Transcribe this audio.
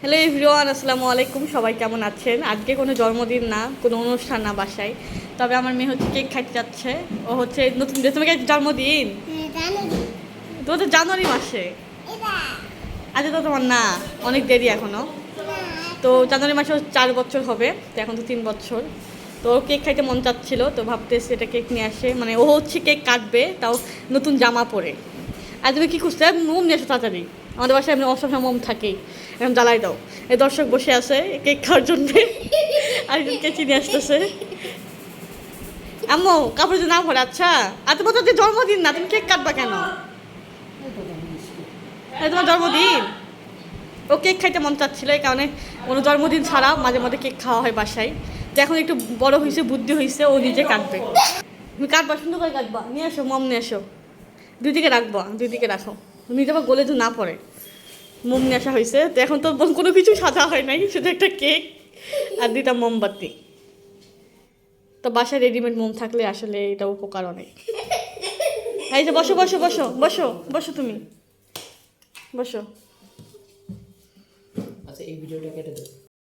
Hello everyone, আসসালামু আলাইকুম। সবাই কেমন আছেন? আজকে কোনো জন্মদিন না, কোনো অনুষ্ঠান না বাসায়, তবে আমার মেয়ে হচ্ছে কেক খাইতে যাচ্ছে। ও হচ্ছে নতুন তোমাকে জন্মদিন, তোমার তো জানুয়ারি মাসে। আজকে তো তোমার না, অনেক দেরি এখনো। তো জানুয়ারি মাসে 4 বছর হবে, তো এখন তো 3 বছর। তো ওর কেক খাইতে মন চাচ্ছিল, তো ভাবতেছি এটা কেক নিয়ে আসে, মানে ও হচ্ছে কেক কাটবে, তাও নতুন জামা পরে। আর তুমি কী খুঁজতে মোম নিয়ে আসো তাড়াতাড়ি, আমাদের বাসায় এমনি অসংখ্য মোম থাকেই, এখন জ্বালাই দাও। এই দর্শক বসে আছে কেক খাওয়ার জন্যে, আরেকজন কেচি নিয়ে আসতেছে। আম্মু কাপড় যদি না ভরে, আচ্ছা। আর তোমার তো জন্মদিন না, তুমি কেক কাটবা কেন? তোমার জন্মদিন, ও কেক খাইতে মন চাচ্ছিল, এই কারণে কোনো জন্মদিন ছাড়া মাঝে মাঝে কেক খাওয়া হয় বাসায়। তো এখন একটু বড় হয়েছে, বুদ্ধি হয়েছে, ও নিজে কাটবে। তুমি কাটবা, সুন্দর করে কাটবা, নিয়ে এসো মোম নিয়ে এসো। দুই দিকে রাখবো, দুই দিকে রাখো, নিজে আবার গলে তো না পড়ে। মোম নিয়ে আসা হয়েছে, তো এখন তো কোনো কিছু সাজা হয় নাই, শুধু একটা কেক আর 2টা মোমবাতি। তো বাসায় রেডিমেড মোম থাকলে আসলে এটা উপকার অনেক। এই যে বসো বসো বসো বসো বসো, তুমি বসো। আচ্ছা, এই ভিডিওটা কেটে দাও।